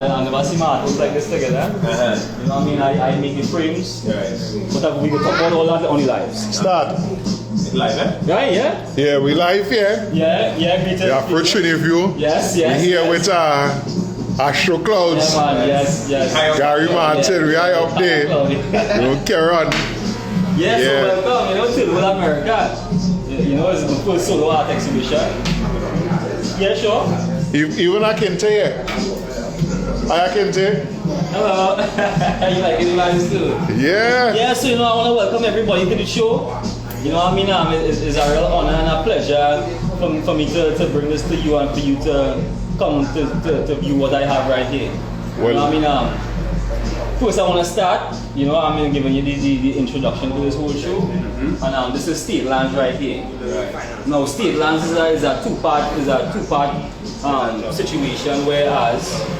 I never see my artworks like this together. You know what I mean? I make the frames. But we can talk about all that on the lives. Start. Live, eh? Right, yeah? Yeah, we live here. Yeah, greetings. The Afro Trinidadian. Yes. We're here with Astro Clouds. Yeah, man, yes. Gary Martin, we are up there. You know, carry on. Yes, so welcome, to World America. It's the first solo art exhibition. Yeah, sure. Even I can tell you. I can tell you. Hello. You like it, man, too? Yeah. Yeah, so I want to welcome everybody to the show. You know what I mean? It's a real honor and a pleasure for me to bring this to you and for you to come to view what I have right here. Well, you know what I mean? First I want to start, giving you the introduction to this whole show. And this is State Lands right here. Now State Lands is a two-part situation, whereas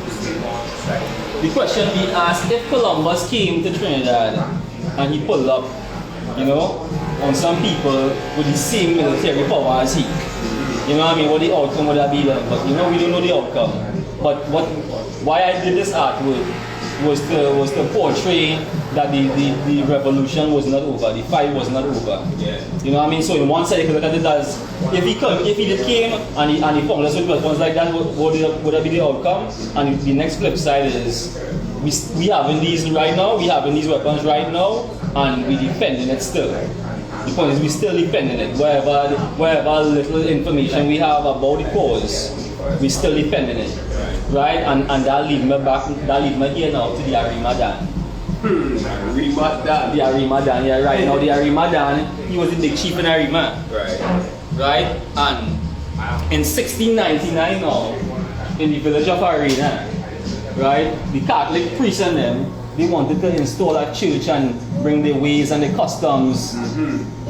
the question being asked, if Columbus came to Trinidad and he pulled up, on some people with the same military power as he, what the outcome would have been like? But we don't know the outcome. But why I did this artwork was to portray that the revolution was not over, the fight was not over. Yeah. You know what I mean? So in one side you can look at it as if he did came and he found us with weapons like that, would that be the outcome? And the next flip side is we having these right now, we having these weapons right now, and we defending it still. The point is we still defending it. Wherever little information we have about the cause, we still defending it. Right? And that lead me here now to the Arima Dan. Arima Dan. The Arima Dan, yeah, right. Now the Arima Dan, he was the big chief in Arima. Right? And in 1699 now, in the village of Arima, right, the Catholic priests and them, they wanted to install a church and bring the ways and the customs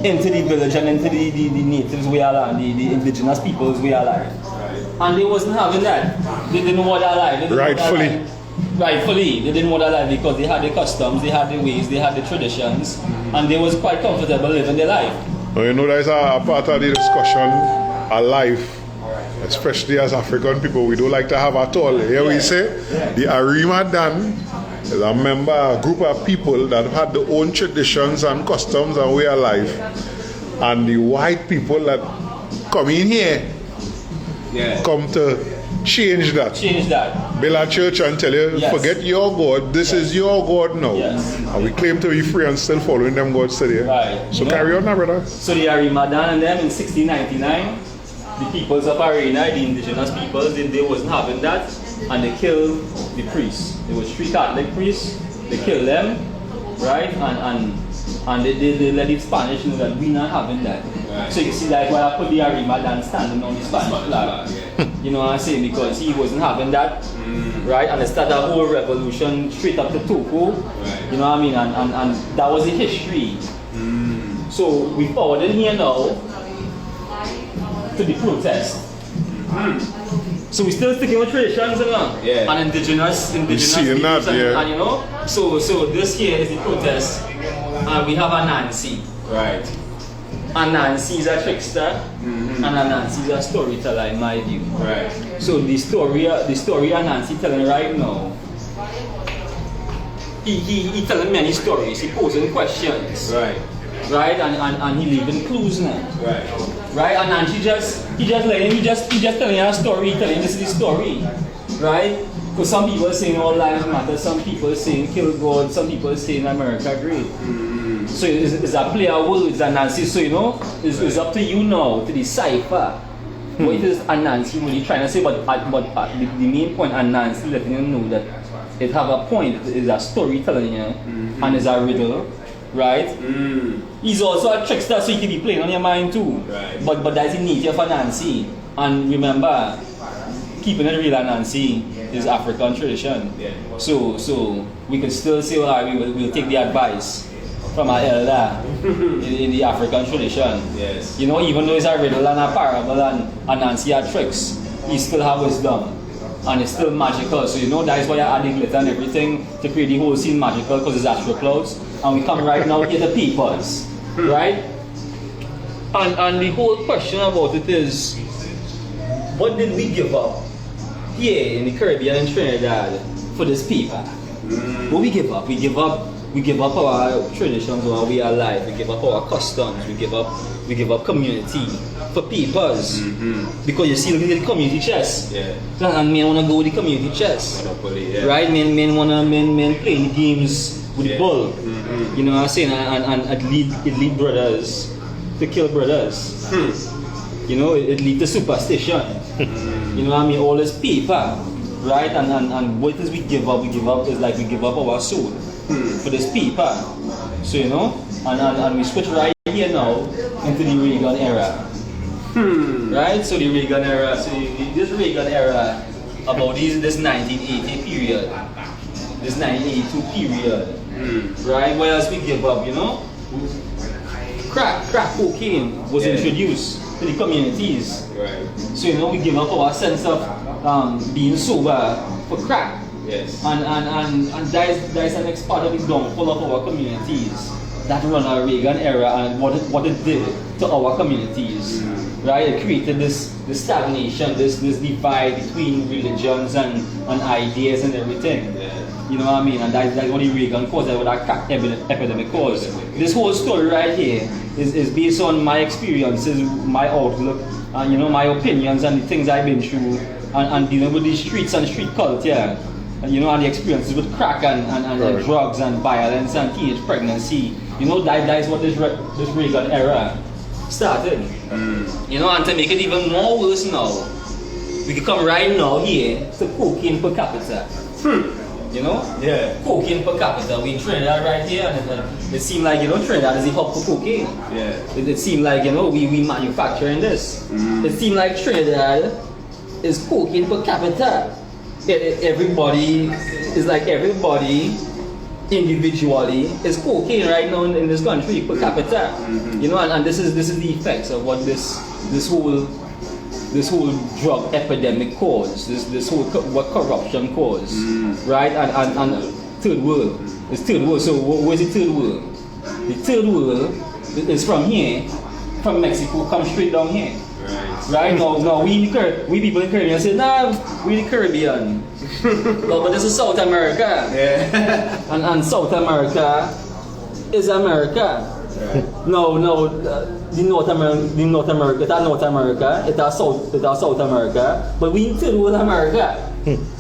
into the village and into the natives way of life, the indigenous peoples way of life. And they wasn't having that. They didn't want that life. Rightfully, they didn't want that life because they had the customs, they had the ways, they had the traditions, and they was quite comfortable living their life. Well, that's a part of the discussion, a life. Especially as African people, we don't like to have at all. Here we say, the Arima Dan is a group of people that had their own traditions and customs and way of life. And the white people that come in here, come to change that. Build a church and tell you, forget your God, this is your God now. And we claim to be free and still following them gods today. Right. So carry on now, brother. So the Arima Dan and them in 1699, the peoples of Arima, the indigenous peoples, they wasn't having that, and they killed the priests. There was 3 Catholic priests, they killed them, right? And they let the Spanish know that we're not having that. Right. So you see that's why I put the Arima Dan standing on the Spanish flag. You know what I'm saying? Because he wasn't having that, right? And they started a whole revolution straight up to Toco. Right. You know what I mean? And that was the history. So we forward in here now to the protest. So we still sticking with traditions, and indigenous peoples, and So this here is the protest, and we have a Nancy. Right. And Nancy is a trickster, and a Nancy is a storyteller in my view. Right. So the story of Nancy telling right now, he telling many stories, he posing questions. Right, and he leaving clues now. Right, and he just telling you a story, telling this is the story. Right? Because some people are saying all lives matter, some people are saying kill God, some people are saying America great. So it's a play of words and Nancy, so it's up to you now to decipher what it is Nancy really trying to say, but the main point Nancy letting you know that it have a point, it is a story telling you, and it's a riddle. Right? He's also a trickster, so he can be playing on your mind too. Right. But that's the nature of Nancy. And remember, keeping it real, Nancy is African tradition. So we can still say, we'll take the advice from our elder in the African tradition. Yes. Even though it's a riddle and a parable and Nancy had tricks, he still have wisdom. And it's still magical, so that is why I added glitter and everything to create the whole scene magical, because it's Astro Clouds. And we come right now here the peoples, right? And the whole question about it is, what did we give up here in the Caribbean and Trinidad for this people. What we give up? We give up our traditions while we are alive. We give up our customs. We give up community for peoples. Because you see, look at the community chess. Yeah. And men wanna go with the community chess. Monopoly, yeah. Right? Men playing the games with the ball. You know what I'm saying? And it lead brothers to kill brothers. You know, it lead to superstition. You know what I mean? All this people. Right? And what is we give up? We give up is like we give up our soul for this people. So you know, and we switch right here now into the Reagan era. Right? So the Reagan era, this Reagan era about this 1980 period, this 1982 period. Right? What else we give up, you know? Crack cocaine was introduced to the communities. Right. So you know, we give up our sense of being sober for crack. Yes. And that is the next part of the downfall of our communities that run our Reagan era and what it did to our communities. Right? It created this stagnation, this divide between religions and ideas and everything. Yeah. You know what I mean? And that's what the Reagan caused, that's what that crack epidemic caused. This whole story right here is based on my experiences, my outlook, and you know, my opinions and the things I've been through and dealing with the streets and street culture. And, you know, and the experiences with crack and drugs and violence and teenage pregnancy. You know, that is what this Reagan era started. You know, and to make it even more worse now, we can come right now here to cocaine per capita. You know? Yeah. Cocaine per capita. We in Trinidad right here, and it seemed like, you know, Trinidad is the hub for cocaine. Yeah. It seemed like, you know, we manufacturing this. It seemed like Trinidad is cocaine per capita. Everybody individually is cocaine right now in this country per capita. You know, and this is the effects of what this whole drug epidemic caused, this whole what corruption caused, right? And third world. It's third world. So where's the third world? The third world is from here, from Mexico, come straight down here. Right? No, we people in Caribbean say, nah, we the Caribbean. No, but this is South America. Yeah. And South America is America. Right. No, the North America, it's North America, it's South America, but we in third world America.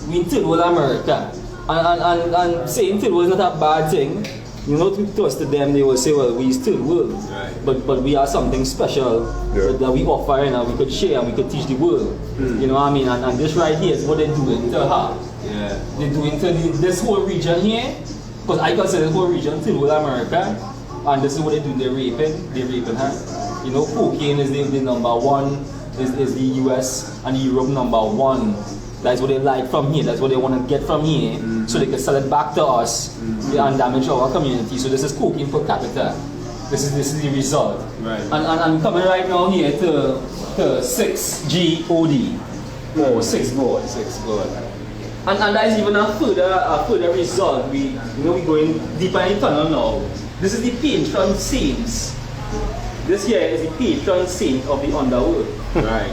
We in third world America. And saying third world is not a bad thing. You know, to us, to them, they will say, well, we still world, right. but we are something special that we offer and we could share and we could teach the world. You know what I mean? And this right here is what they're doing to her. Yeah. They're doing to this whole region here, because I consider this whole region third world America, and this is what they do, they're raping her. You know, cocaine is the number one, is the US and Europe number one. That's what they like from here. That's what they want to get from here, so they can sell it back to us and damage our community. So this is cocaine per capita. This is the result. Right. And I'm coming right now here to 6GOD or 6 God. 6 God. And that is even a further result. We going deeper in the tunnel now. This is the patron saints. This here is the patron saint of the underworld. Right.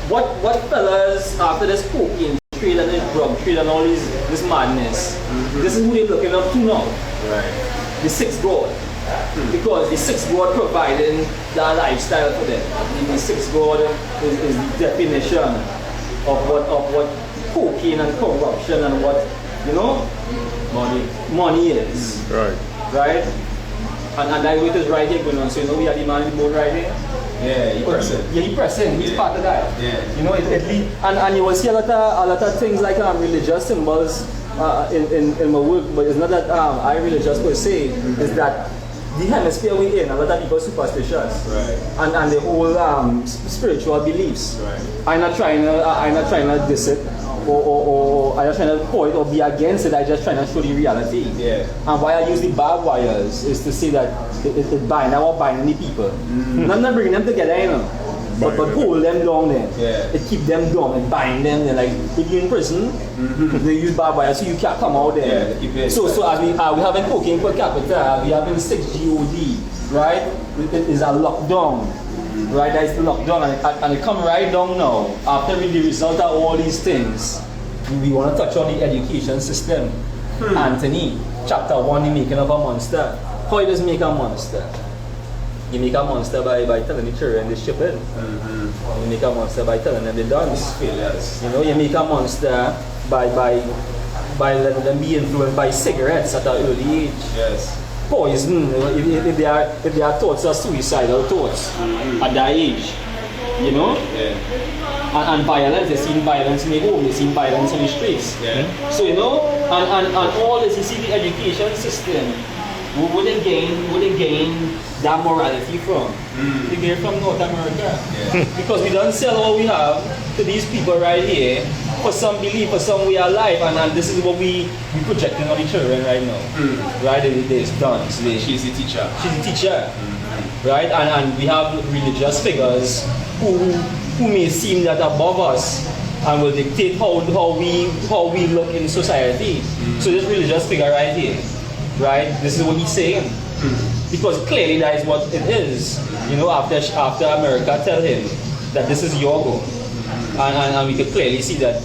What fellas after this cocaine trade and this drug trade and all this madness, this is who they're looking up to now. Right. The 6 God. Because the 6 God providing that lifestyle for them. The 6 God is the definition of what cocaine and corruption and what, you know, money is. Right? And that way it is right here going on. So you know we are the man in the boat right here. Yeah, he present. Yeah, he present. He's part of that. Yeah. You know, and you will see a lot of things like religious symbols in my work, but it's not that I religious per se. It's that the hemisphere we're in, a lot of people are superstitious. Right. And the whole spiritual beliefs. Right. I'm not trying to diss it. Or I'm not trying to point or be against it, I'm just trying to show the reality. Yeah. And why I use the barbed wires is to say that it bind, I want binding the people. Not bringing them together, you know. But hold them down there. Yeah. It keep them down and bind them. They're like, if you're in prison, they use barbed wires so you can't come out there. Yeah, so as we having cocaine per capita, we having 6GOD, right? It is a lockdown. Right, that's the lockdown, and it come right down now after the result of all these things. we want to touch on the education system. Anthony, chapter 1, the making of a monster. How does make a monster? You make a monster by telling the children they stupid. You make a monster by telling them they dance. Failures. You know, you make a monster by letting them be influenced by cigarettes at an early age. Yes. Poison, if their thoughts are suicidal thoughts at that age. You know? Yeah. And violence, they've seen violence in the home, they've seen violence on the streets. Yeah. So you know, and all this, you see the education system, would they gain that morality from? They get it from North America. Yeah. Because we don't sell all we have to these people right here for some belief, for some way of life, and this is what we projecting on the children right now. Right? There's dance. She's the teacher. She's a teacher. Right? And we have religious figures who may seem that above us and will dictate how we look in society. So this religious figure right here, right? This is what he's saying. Because clearly that is what it is. You know, after America tell him that this is your goal. And we could clearly see that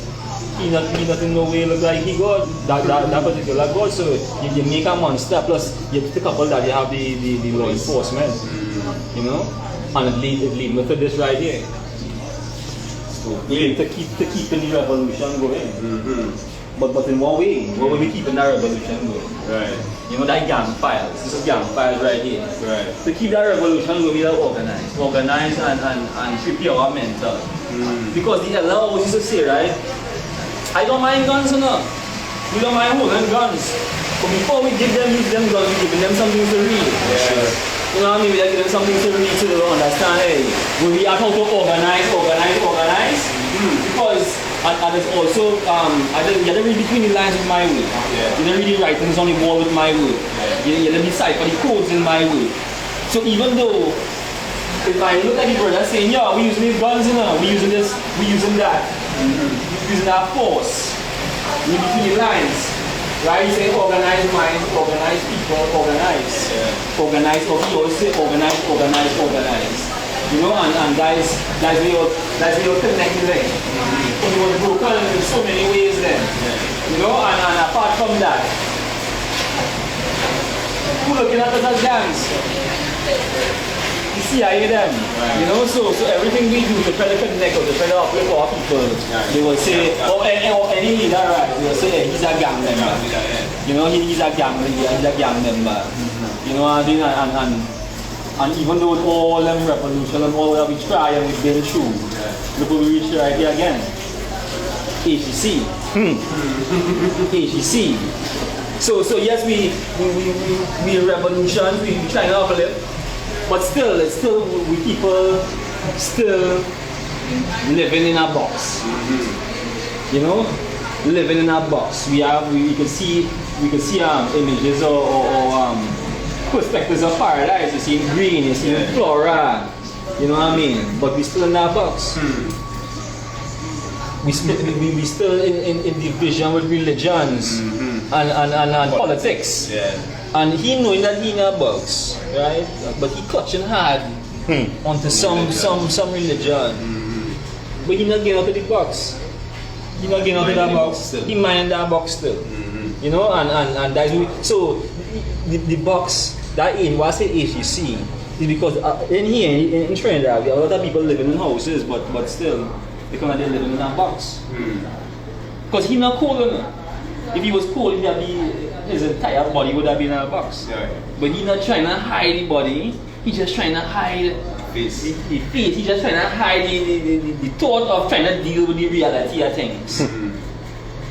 he not in no way look like he God, that particular God. So you make a monster, plus you have to couple that you have the law enforcement. You know? And it lead me to this right here. To keep the revolution going. But in what way? What will we keeping that revolution going? Right. You know, that gang files. This is gang files right here. Right. To keep that revolution going, we have organize and prepare our mental. Because the elder always used to say, right? I don't mind guns enough. We don't mind holding guns. But before we give them guns, we're giving them something to read. Yeah. You know what I mean? We're giving them something to read so they don't understand, hey, when we are how to organize. Because, and it's also, you have to read between the lines with my word. Yeah. You don't read the writings on the wall with my word. Yeah. You have to decipher the codes in my word. So even though, if I look at the brother saying, yeah, we using these guns, you know, we using this, we using that. We using that force. Read between the lines. Right? You say organize minds, organize people, organize. Yeah. Organize, or he always say organize. You know, and that's where you're connecting them. Because you was broken in so many ways then. Yeah. You know, and apart from that, who looking at us as gangs? You see, I hear them. Right. You know, so everything we do to try to connect or to try to uplift our people, they will say, or any leader, right? They will say, he's a gang member. You know, he's a gang leader, he's a gang member. You know what I mean? And even though all them revolution and all that we try and we've been through, look what we reach right here again. HEC. HEC. So yes, we revolution, we try to uplift. But still, we people still living in a box. You know, living in a box. We can see images or perspectives of paradise. You see green, you see flora. You know what I mean? But we still in that box. We still in division with religions and politics. Yeah. And he knowing that he in a box, right? But he clutching hard onto some religion. But he not getting out of the box. He not getting out of that box. He minding that box still. You know, and that's so the box that in what I say HEC is because in here in Trinidad we have a lot of people living in houses, but still they come and they living in a box. Because he not cold enough. If he was cold, he'd be his entire body would have been in a box. Yeah. But he's not trying to hide the body, he's just trying to hide the face. He's just trying to hide the thought of trying to deal with the reality of things.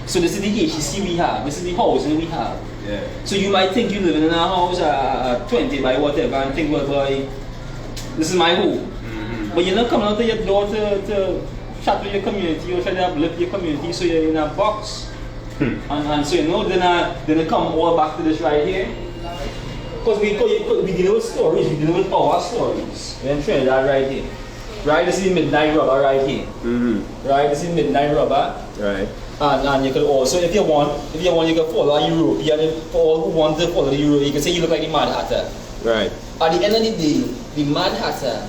So this is the HEC we have, this is the housing we have. Yeah. So you might think you're living in a house 20 by whatever and think, well boy, this is my home. But you're not coming out of your door to chat with your community or try to uplift your community, so you're in a box. And so you know, then I come all back to this right here. Because we deal with stories, we deal with our stories. We're in Trinidad right here. Right, this is Midnight Rubber right here. Right, this is Midnight Rubber. Right. And you could also, if you want, you can follow a European. For all who want to follow the Euro, you can say you look like the Mad Hatter. Right. At the end of the day, the Mad Hatter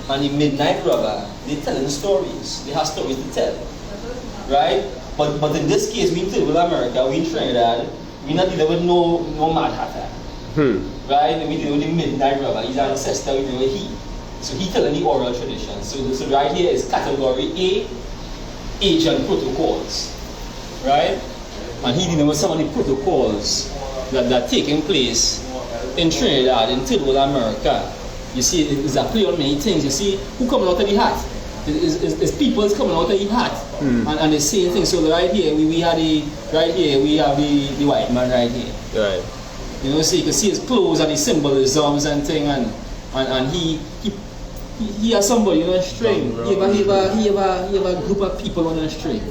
and the Midnight Rubber, they're telling stories. They have stories to tell. Right? But in this case, we deal with America, we in Trinidad, we not dealing with no Mad Hatter. Right? We deal with the Midnight Robber, his ancestor, we deal with he. So he telling the oral tradition. So right here is category A, ancient protocols. Right? And he dealing with some of the protocols that taking place in Trinidad, in Third World America. You see, it's a play on many things. You see, who coming out of the hat? It's people's coming out of the hat, and the same thing. So right here, we have the white man right here. Right. You know, so you can see his clothes and his symbolisms and thing, and he has somebody on a string. He have a group of people on a string,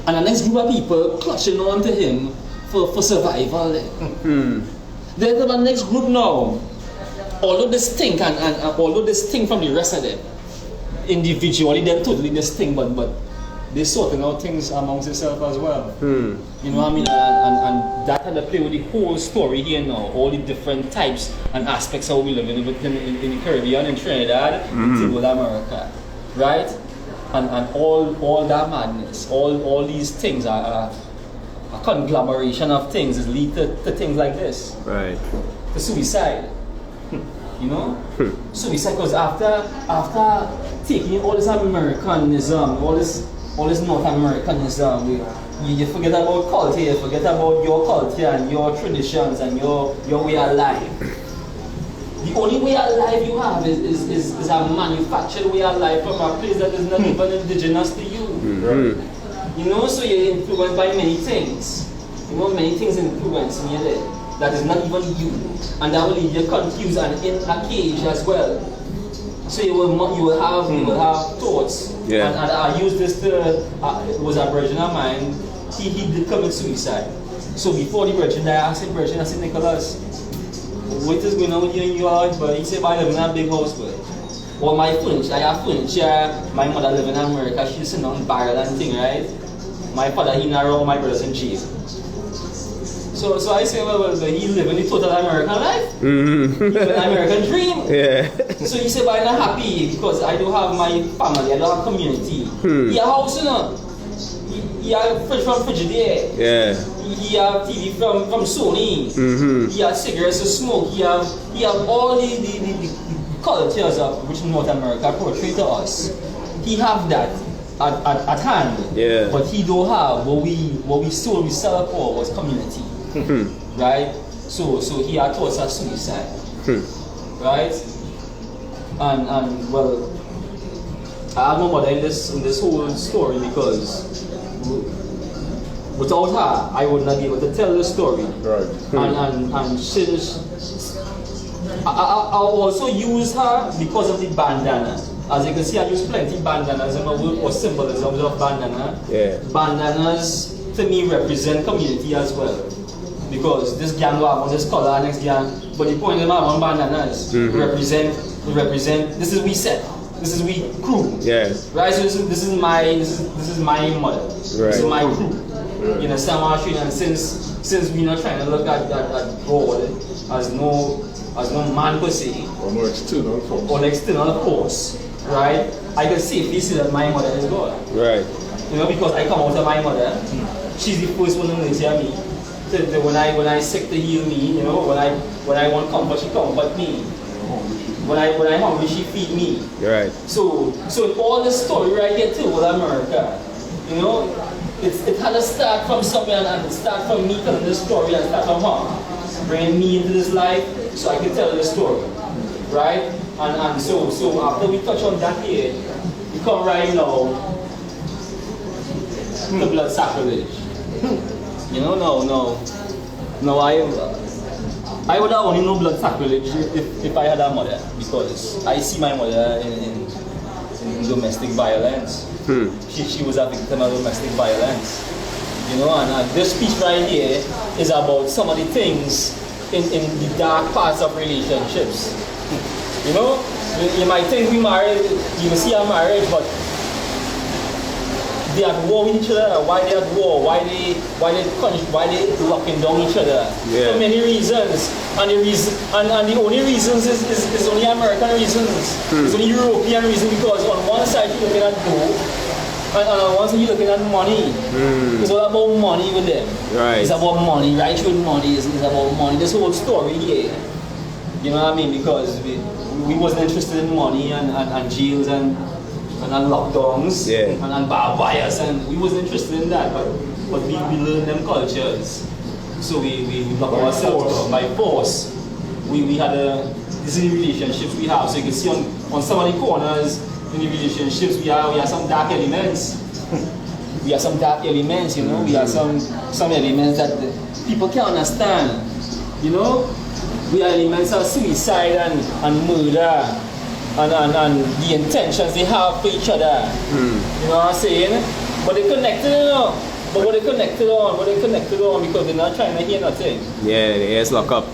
and the next group of people clutching on to him for survival. There's the next group now. Although distinct and although distinct from the rest of them, individually they're totally distinct, but they're sorting out things amongst themselves as well. You know what I mean? And that had to play with the whole story here now, all the different types and aspects of how we live in the Caribbean, in Trinidad, in South America, right? And all that madness, all these things are a conglomeration of things that lead to things like this. Right. To suicide. You know? Suicide, because after taking all this Americanism, all this North Americanism, you forget about culture, you forget about your culture and your traditions and your way of life. The only way of life you have is a manufactured way of life from a place that is not even indigenous to you. You know, so you're influenced by many things. You know, many things influence you there. That is not even you, and that will leave you confused and in a cage as well. So you will have thoughts. Yeah. And I use this to was a virgin of mine. He did commit suicide. So before the virgin died, I said, Nicholas, what is going on with you and your house? But he said, I live in a big house, but well, I have furniture. My mother live in America. She's sitting on barrel and thing, right? My father, he narrow my brothers in jail. So I say, well, he living the total American life. He live an American dream. Yeah. So he said, but I'm not happy because I don't have my family, I don't have community. He have house, you know. He have fridge from Frigidaire. Yeah. He have TV from Sony. He have cigarettes to smoke. He have all the cultures of which North America portray to us. He have that at hand. Yeah. But he don't have what we sell for was community. Right? So he had thoughts of suicide. Right? And well, I have no mother in this whole story because without her I would not be able to tell the story. Right. And since I also use her because of the bandana. As you can see, I use plenty bandanas in my work or symbolisms of bandana. Yeah. Bandanas to me represent community as well. Because this gang will have on this color, next gang. But the point is my one bandanas represent this is we set. This is we crew. Yeah. Right? So this is my mother. Right. This is my crew. You understand what I'm saying? And since we're not trying to look at God as no man per se. Or no external force. Or external force. Right? I can safely see that my mother is God. Right. You know, because I come out of my mother, she's the first one to nurture me. When I sick to heal me, you know, when I want comfort, she comfort me. When I'm hungry, she feed me. Right. So all this story right here too with America, you know, it had to start from somewhere and start from me telling this story and start from her, bringing me into this life so I can tell this story, right? And so after we touch on that here, we come right now to blood sacrilege. You know, no, I would have only know blood sacrilege if I had a mother, because I see my mother in domestic violence. She was a victim of domestic violence. You know, and this speech right here is about some of the things in the dark parts of relationships. You know, you might think we married, you will see our marriage, but they at war with each other. Why they at war? Why they locking down each other? Yeah. For many reasons, and the only reasons is only American reasons. It's only European reasons, because on one side you're looking at go, And once you're looking at money, it's all about money with them. Right. It's about money, right? With money, it's about money. This whole story here. You know what I mean? Because we wasn't interested in money and jails and lockdowns and barbed wires, and we wasn't interested in that. But we learned them cultures. So we block ourselves by force. We had this is the relationships we have. So you can see on some of the corners in the relationships we have some dark elements. We have some dark elements, you know. We have some elements that people can't understand. You know, we have elements of suicide and murder and the intentions they have for each other. You know what I'm saying? But they connected, you know. But what they connected on because they're not trying to hear nothing. Yeah, the ears lock up.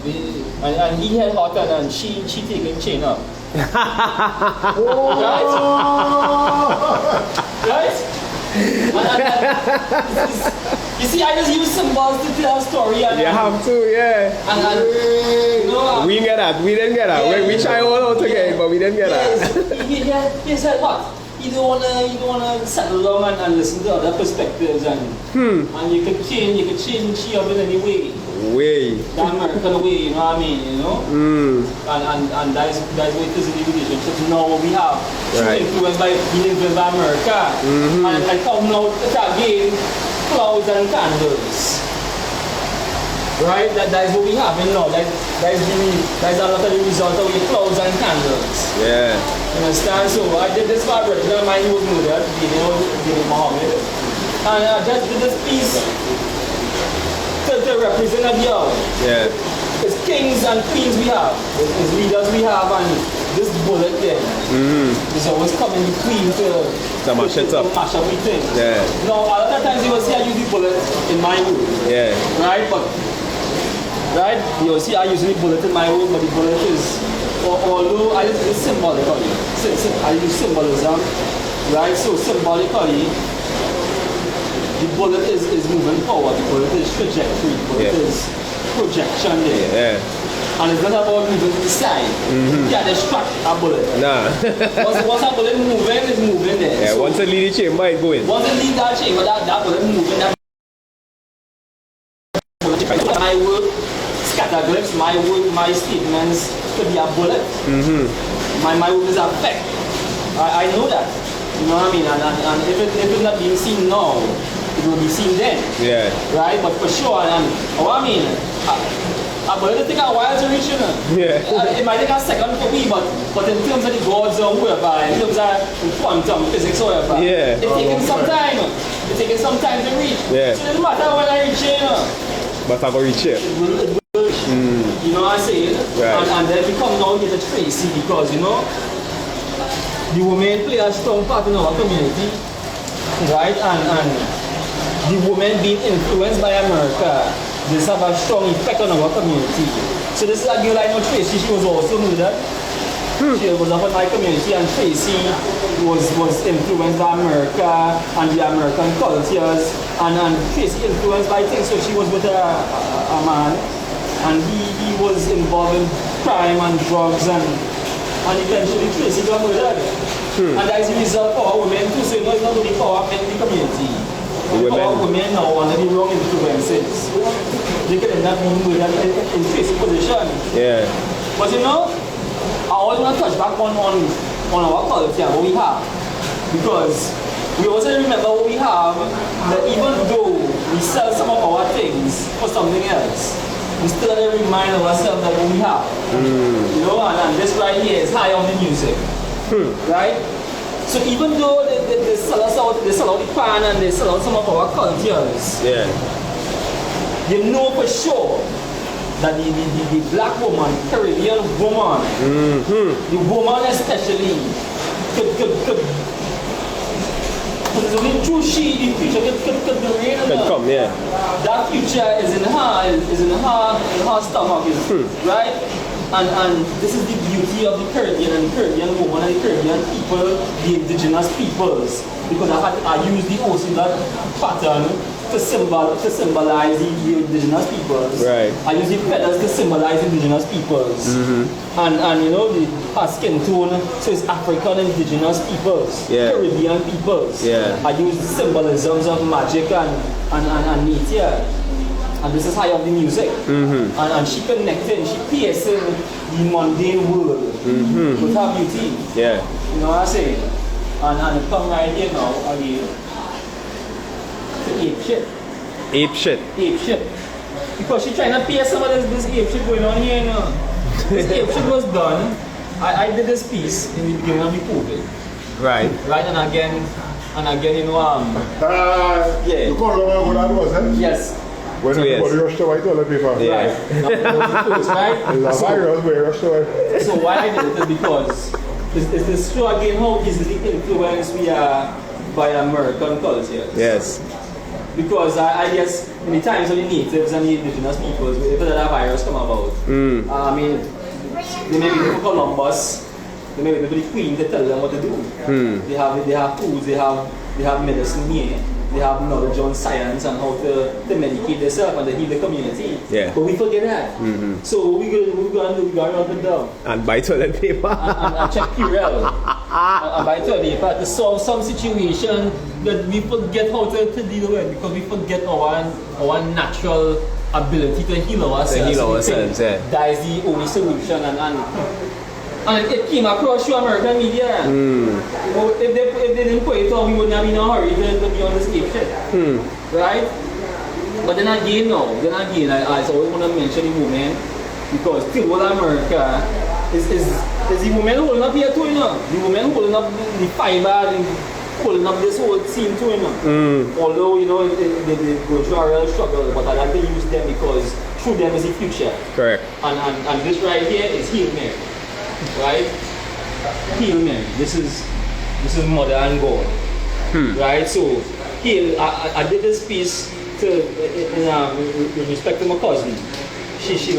And he had hot and she taking chain up. Right? Right? You see, I just use symbols to tell a story. And, you have to, yeah. And you know, we didn't get that. We we try all out again, but we didn't get that. He said what? You don't wanna settle down and listen to other perspectives and you could change she up in any way. The American way, you know what I mean, you know? And that's what it is in the relationships now we have. Being influenced by America. And come now again, clouds and candles. Right? That's what we have now. That's a lot of the result of the clouds and candles. Yeah. You understand? So I did this for a brother of mine who was murdered, Muhammad. And I just did this piece to represent a girl. Yeah. It's kings and queens we have. It's leaders we have, and this bullet there is always coming between to mash up everything. Yeah. Now, a lot of times you will see I use the bullet in my room. Yeah. Right? Right? You will see I use the bullet in my room, but the bullet is, although I use it symbolically. I use symbolism. Right? So symbolically, the bullet is moving forward, the bullet is trajectory, the bullet is projection there. Yeah. And it's not about moving to the side. You can't distract a bullet. Nah. once a bullet moving, it's moving there. Yeah, so once it leave the chamber, it going. Once it leave that chamber, that bullet moving, my work, scatterglyphs, my work, my statements could be a bullet. My work is a fact. I know that. You know what I mean? And if it's not being seen now, it will be seen then. Yeah. Right? But for sure, what I mean, but it'll take a while to reach, you know. Yeah. It might take a second for me, but in terms of the gods or whoever, in terms of quantum physics or whatever, it's taking some time. It's taking some time to reach. Yeah. So it doesn't matter when I reach it, you know. But I'm going to reach it. You know what I'm saying? Right. And then we come now here to Tracy because, you know, the women play a strong part in our community, right? And the women being influenced by America, this have a strong effect on our community. So this is a girl I know, Tracy, she was also murdered. She was up in my community, and Tracy was influenced by America and the American cultures, and Tracy influenced by things. So she was with a man, and he was involved in crime and drugs, and eventually Tracy got murdered. And that is the result for our women too. So you know, it's not only for our men in the community. Our women now under the wrong influences. They can end up being murdered in Tracy's position. Yeah. But you know, I always want to touch back on our culture, what we have. Because we also remember what we have, that even though we sell some of our things for something else, we still have to remind ourselves that what we have. You know, and this right here is high on the music. Right? So even though they sell us out, they sell out the pan and they sell out some of our cultures, you know for sure that the black woman, Caribbean woman, the woman especially, could only through the future could reign. Could come, yeah. That future is in her stomach, right? And this is the beauty of the Caribbean woman and the Caribbean people, the Indigenous Peoples, because I used the OC pattern to to symbolize the indigenous peoples. Right. I use the feathers to symbolize indigenous peoples. And you know, her skin tone, so it's African indigenous peoples, Yeah. Caribbean peoples. Yeah. I use symbolisms of magic and nature. And this is high of the music. And she connected, she piercing the mundane world with her beauty. Yeah. You know what I'm saying? And it come right here now again. Ape shit. Ape shit. Ape shit. Because she trying to pierce some of this ape shit going on here, you know. This ape shit was done. I did this piece in the beginning of the COVID. Right. Right, and again, you know, yeah. You can't remember what that was, eh? Yes. When everybody rushed away toilet paper. Yeah. Right. Right? It's a virus where you rushed away. So why I did it is because it's this show again how easily influenced we are by American culture. Yes. Because I guess in the times of the natives and the indigenous peoples, if that virus come about, I mean, they may be the Columbus, they may be the Queen to tell them what to do. They have foods, they have medicine here. They have knowledge on science and how to medicate themselves and to heal the community. Yeah. But we forget that. So what we going to do? We go around and down. And buy toilet paper. and check Purell. and buy toilet paper to solve some situation that we forget how to deal with because we forget our natural ability to heal ourselves. To heal ourselves, yeah. That is the only solution and it came across through American media. Well, if they didn't put it on, we wouldn't have been in a hurry to be on this ape shit. Right? But then again, I always want to mention the woman because still what America is the woman holding up here too, you know. The woman holding up the fiber, holding up this whole scene too, you know. Although, you know, they go through a real struggle, but I like to use them because through them is the future. Correct. And this right here is Heal Mary. Right? Heal Mary. This is Mother and God. Right? So Heal, I did this piece with respect to my cousin. She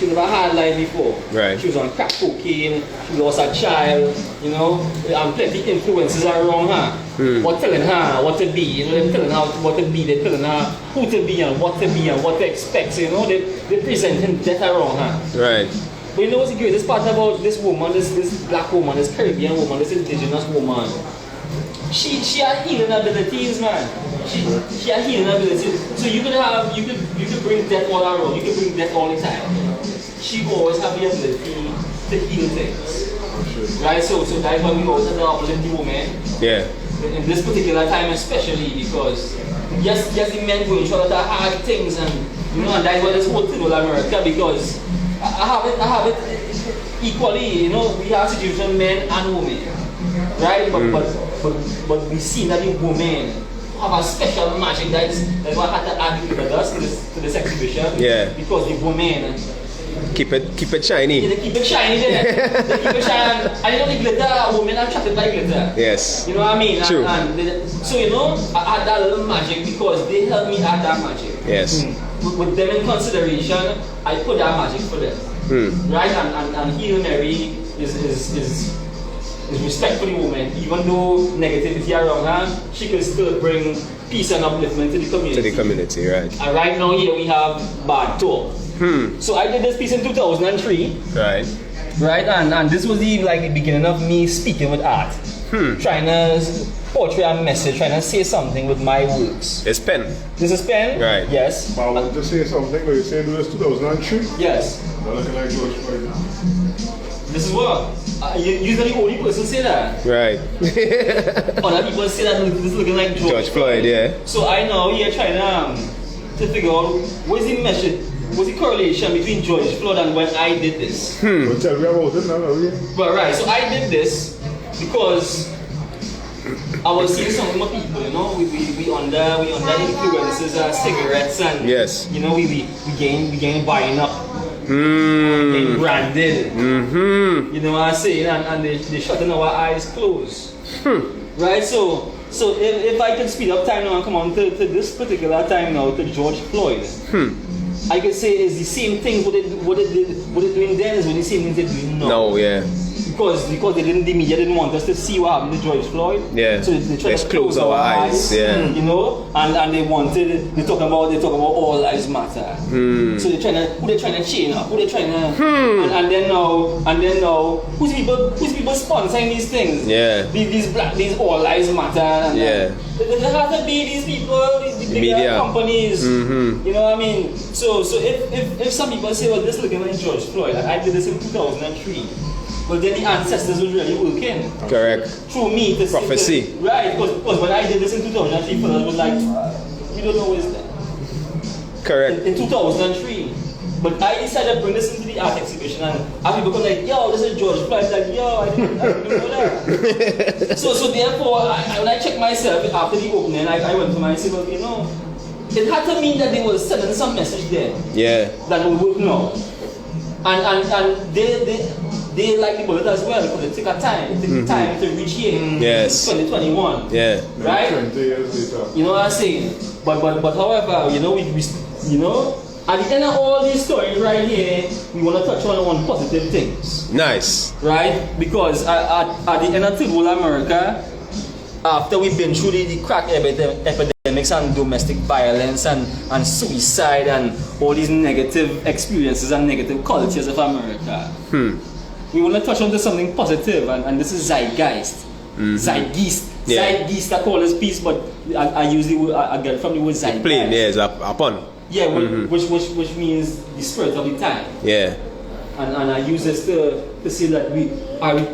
never had life before. Right. She was on crack cocaine, she lost her child, you know, and plenty influences around her. What telling her what to be, you know, they're telling her what to be, they're telling her who to be and what to expect, you know, they're presenting death around her. Right. But you know what's the greatest part about this woman, this black woman, this Caribbean woman, this indigenous woman? She had healing abilities, man. She had healing abilities. So you could bring death all around, you could bring death all the time. She always have the ability to heal things. Right? So that's why we always have to uplift the woman. Yeah. In this particular time especially because yes the men going through a lot of hard things and you know and that's why this whole thing with America because I have it equally, you know, we have situation men and women. Right? But we see that the women have a special magic that's why I had to add with us to this exhibition. Yeah. Because the women Keep it shiny. they keep it shiny, they keep it shiny. And you know the glitter, women are attracted by glitter. Yes. You know what I mean? True. So you know, I add that little magic because they help me add that magic. Yes. With them in consideration, I put that magic for them. Right? And Heal Mary is respect for the woman. Even though negativity around her, she can still bring peace and upliftment to the community. To the community, right. And right now here we have bad talk. So I did this piece in 2003. Right. Right, and this was the beginning of me speaking with art. Trying to portray a message, trying to say something with my works. It's pen. This is pen? Right. Yes. I want to say something, but you say do this 2003? Yes. You're looking like George Floyd now. This is what? You're the only person say that. Right. Other people say that this is looking like George Floyd, yeah. So I now here trying to figure out what's the message, what's the correlation between George Floyd and when I did this. Well, tell me about it now, okay? But right, so I did this because I was seeing some more people, you know, we under influences of cigarettes and yes. you know we gain buying up, getting branded. You know what I'm saying? And they shutting our eyes closed. Right? So if I can speed up time now and come on to this particular time now to George Floyd. I could say it's the same thing what they're doing then is what the same thing they're doing now. No, yeah. because the media didn't want us to see what happened to George Floyd. Yeah. So they tried Let's to close our eyes. Yeah. you know, and they wanted they talk about all lives matter. So they're trying to change now. Who they trying to and then now who's people sponsoring these things? Yeah. These all lives matter. And Yeah. there have to be these people, these bigger Media. companies. You know what I mean? So if some people say, well, this looking like George Floyd, like I did this in 2003. Well, then the ancestors was really working. Correct. Through me to Prophecy. See, right, because when I did this in 2003, fellas was like, we don't know what's that. Correct. In 2003. But I decided to bring this into the art exhibition and people go like, yo, this is George Floyd. Like, yo, I didn't know that. so therefore, when I checked myself after the opening, I went to myself, well, you know, it had to mean that they were sending some message there. Yeah. That we would know. And they like the bullet as well because it took time to reach here. Yes. 2021. Yeah. Right? 20 years later. You know what I'm saying? But however, you know, we you know, at the end of all these stories right here, we want to touch on positive things. Nice. Right? Because at the end of Third World America, after we've been through the crack epidemics and domestic violence and suicide and all these negative experiences and negative cultures of America, we want to touch on to something positive, and this is Zeitgeist. Zeitgeist. Yeah. Zeitgeist, I call this piece, but I use the word, I get it from the word Zeitgeist. Plain, yeah, it's upon. Yeah, which means the spirit of the time. Yeah. And I use this to say that we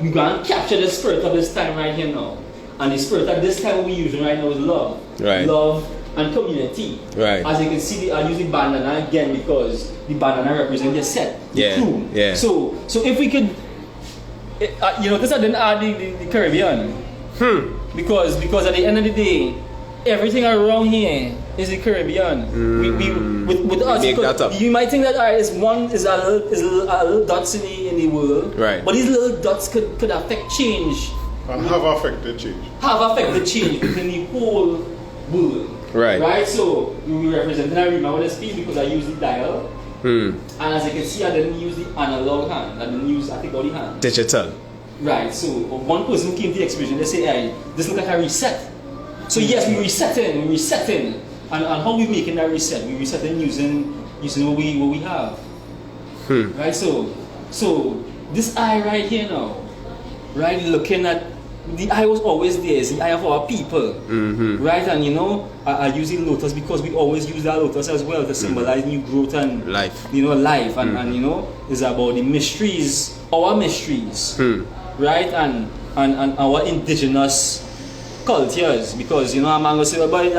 going to capture the spirit of this time right here now. And the spirit at this time we're using right now is love. Right. Love and community. Right. As you can see, I use the bandana again because the bandana represents the set, the crew. Yeah. So if we could, you know, this I didn't add the Caribbean. Because at the end of the day, everything around here is the Caribbean. With us, Make that up. you might think that is a little dots in the world. Right. But these little dots could affect change. And have affected change. Have affected change within the whole world. Right. Right? So we represent Arima with this piece because I use the dial. And as you can see, I didn't use the analog hand. I didn't use, I think, all the hand. Digital. Right. So one person came to the exhibition, they say, hey, this looks like a reset. So yes, we're resetting. And how we making that reset? We're resetting using what we have. Right? So this eye right here now, right, looking at the eye was always there, it's the eye of our people. Right? And you know, I use the lotus because we always use that lotus as well to symbolize new growth and life. You know, life and you know, it's about the mysteries, our mysteries. Right? And our indigenous cultures, because you know a man will say, but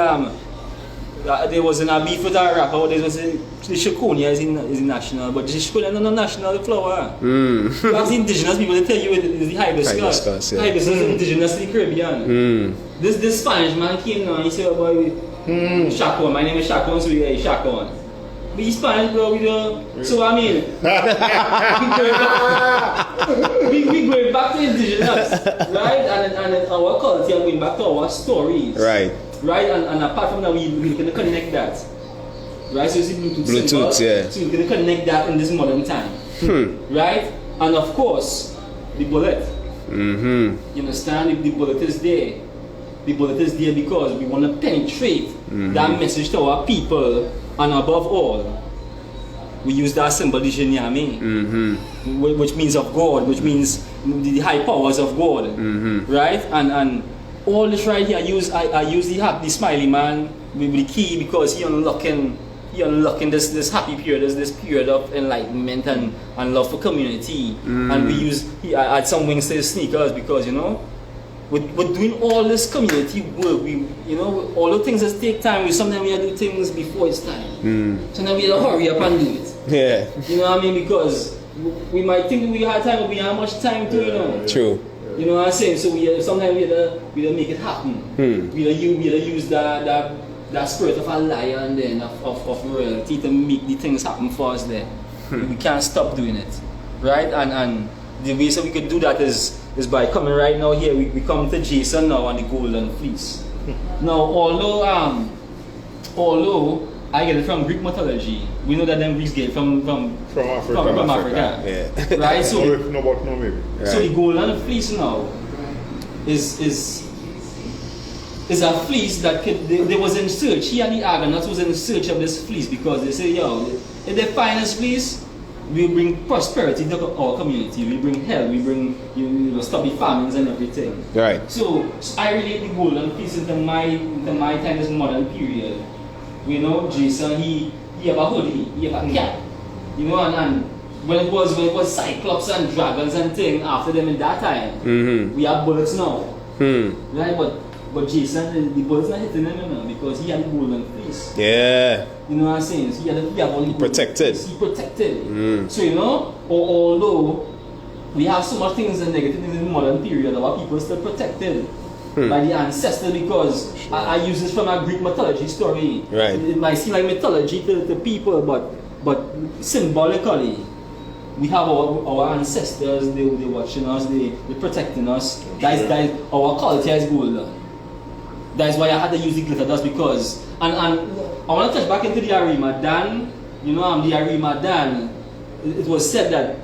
there was a beef with our rapper, there was the Shakonia is national, but the Shakonia is not national flower. That's the indigenous people, they tell you it is the hibiscus. Yeah. Hibiscus is indigenous to the Caribbean. This Spanish man came now and he said, oh boy, Shakon, my name is Shakon, so we get Shakon. But he's Spanish, bro, we don't. So I mean, we going back to indigenous, right? And our culture, going back to our stories. Right. Right, and apart from that, we can connect that. Right, so it's the Bluetooth symbol. Yeah. So we can connect that in this modern time. Right, and of course, the bullet. You understand? The bullet is there. The bullet is there because we want to penetrate that message to our people, and above all, we use that symbolism, you know what I mean? Which means of God, which means the high powers of God. Right, and all this right here, I use the smiley man with the key because he unlocking this happy period, this period of enlightenment and love for community. And I add some wings to his sneakers because you know, we're doing all this community work. You know, all the things that take time. Sometimes we do things before it's time. Sometimes we have to hurry up and do it. Yeah. You know what I mean? Because we might think we have time, but we have much time to, you know. True. You know what I'm saying? So sometimes we have to make it happen. We have to use that spirit of a lion then of royalty to make the things happen for us there. We can't stop doing it. Right? And the way so we could do that is by coming right now here. We come to Jason now on the Golden Fleece. Now although I get it from Greek mythology. We know that them Greeks get it from Africa. From Africa. Yeah. Right? So, No, but no, maybe. so the golden fleece now is a fleece that they was in search. He and the Argonauts was in search of this fleece because they say, yo, if they find this fleece, we bring prosperity to our community. We bring health. We bring stop the famines and everything. Right. So I relate the golden fleece into my time, this modern period. You know, Jason, he have a hoodie, he have a cap. You know, and when it was Cyclops and dragons and thing after them in that time, we have bullets now. Right? But Jason, the bullets not hitting him now because he had the golden fleece. Yeah. You know what I'm saying? So he had only Protected. He protected. So you know, although we have so much things and negative things in the modern period, our people still protected by the ancestor because I use this from a Greek mythology story. Right. It might seem like mythology to people, but symbolically, we have our ancestors. They watching us. They protecting us. That is our culture is golden. That's why I had to use the glitter dust because and I want to touch back into the Arima Dan. You know, the Arima Dan. It was said that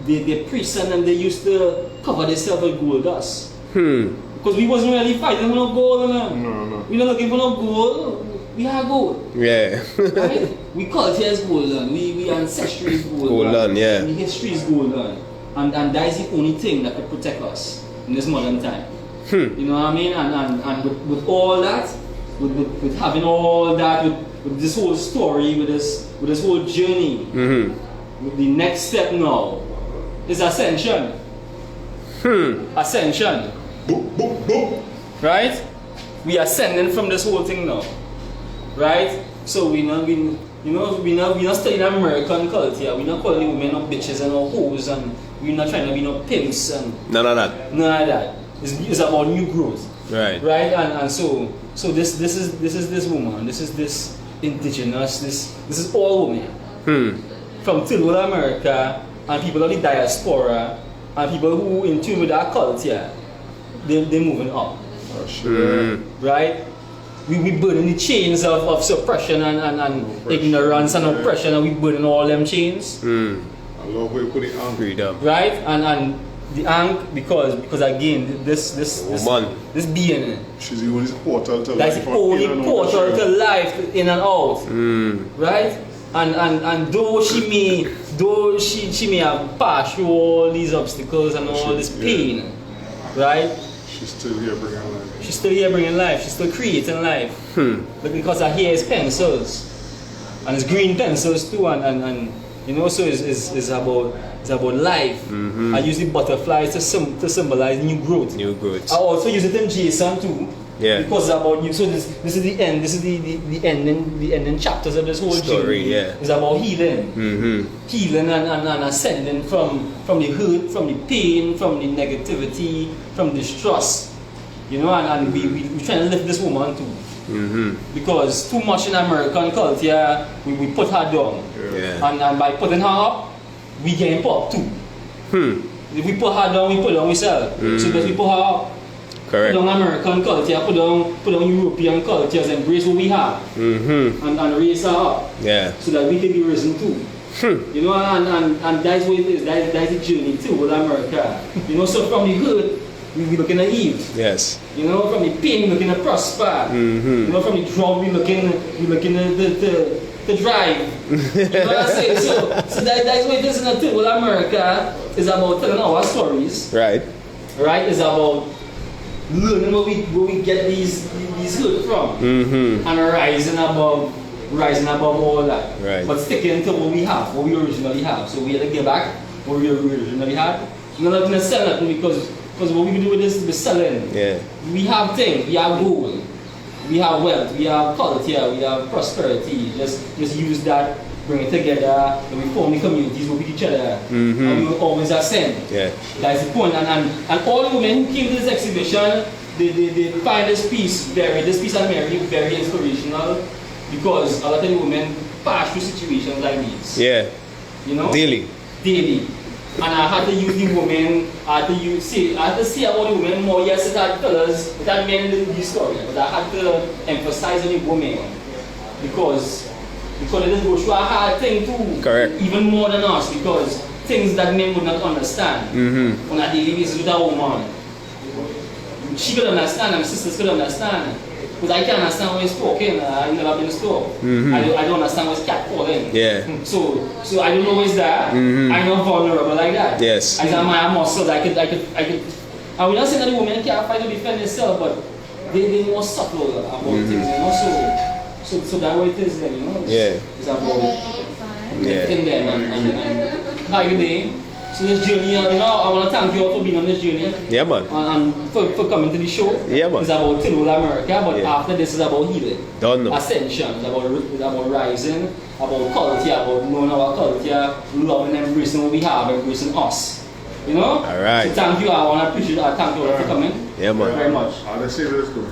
the priests and them, they used to cover themselves with gold dust. Because we wasn't really fighting for no gold. No. We not looking for no gold. We have gold. Yeah. Right? We culture is golden. We ancestry is golden. Golden, yeah. The history is golden. And that is the only thing that could protect us in this modern time. You know what I mean? And with all that, with having all that, with this whole story, with this whole journey, with the next step now is Ascension. Ascension. Right? We are ascending from this whole thing now. Right? So we not studying American culture. We not calling women no bitches and no hoes, and we're not trying to be no pimps and None of that. none of that. It's about new growth. Right. Right? And so this is this woman, this is this indigenous, this is all women. From Tilwood America and people of the diaspora and people who in tune with our culture, they're moving up. Oh, sure. Right? We burning the chains of suppression and ignorance and oppression, and we burning all them chains. I love where you put it on. Freedom. Right? And the ang because again this Woman. this being, She's the only portal to that's life. the only in and out portal of to the life in and out. Right? And though she may have passed through all these obstacles and all this pain, right? She's still here bringing life. She's still here bringing life. She's still creating life. But because her hair is pencils, and it's green pencils too, and you know, so it's about life. I use the butterflies to symbolize new growth. New growth. I also use it in Jason too. Yeah. Because it's about you. So this is the end. This is the ending chapters of this whole Story, journey. yeah. It's about healing. Healing and ascending from the hurt, from the pain, from the negativity, from distrust. You know, and we trying to lift this woman too. Because too much in American culture, we put her down. Yeah. And by putting her up, we getting popped too. If we put her down, we put down ourselves. So because we put her up, Correct. put down American culture, put down European cultures, embrace what we have, and raise her up, Yeah. so that we can be risen too. You know, and that's what it is. That's the journey too with America. You know, so from the hurt, we looking at Eve. Yes. You know, from the pain, we looking at prosper. You know, from the drum, we looking at the drive. You know what I'm saying? So that's what it is in the thing with America. Is about telling our stories. Right. Right? It's about learning where we get these hurt from, and rising above all that. Right. But sticking to what we have, what we originally have. So we had to get back what we originally had. We're not gonna sell it because what we do with this is we're selling. Yeah. We have things, we have gold, we have wealth, we have culture, we have prosperity. Just use that, bring it together, and we form the communities with each other. And we will always ascend. Yeah. That's the point. And all the women who came to this exhibition, they find this piece and Mary very inspirational, because a lot of the women pass through situations like these. Yeah. You know? Daily. And I had to use the women, I had to see about the women more. Yes, it had fellas, it had men in these stories, but I had to emphasize on the women. because they just go through a hard thing too. Correct. Even more than us, because things that men would not understand on a daily basis with a woman. She could understand, and sisters could understand. Because I can't understand when he's talking. I've never been in the store. I don't understand what's cat calling. Yeah. So I don't know what's that. I'm not vulnerable like that. Yes. I have my muscles. I will not say that the women can't fight to defend themselves, but they more subtle about things, you know. So that's what it is then, you know. It's about lifting them and how you doing? So this journey, you know, I want to thank you all for being on this journey. Yeah, man. And for coming to the show. Yeah, man. It's about Tidal America, but after this is about healing. Don't know. Ascension, it's about rising, about culture, about knowing our culture, loving and embracing what we have, embracing us. You know? Alright. So thank you, I want to appreciate that. Thank you all for coming. Yeah, man. Very much. And I say this too.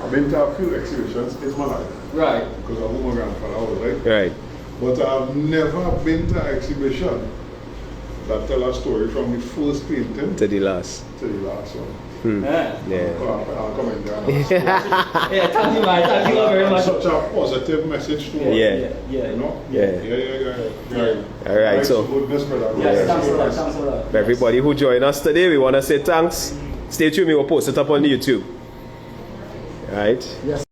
I've been to a few exhibitions in my life. Right. Because of who my grandfather was, right? Right. But I've never been to an exhibition that tell a story from the first painting To the last. to the last one. Yeah. I'll come in there. Yeah, thank you, man. Thank you all very much. Such a positive message to us. Yeah. You know? Yeah. Alright, so Goodness, brother. Yes, thanks a lot. Thanks a lot. for everybody who joined us today, we want to say thanks. Stay tuned, we will post it up on the YouTube. Alright? Yes.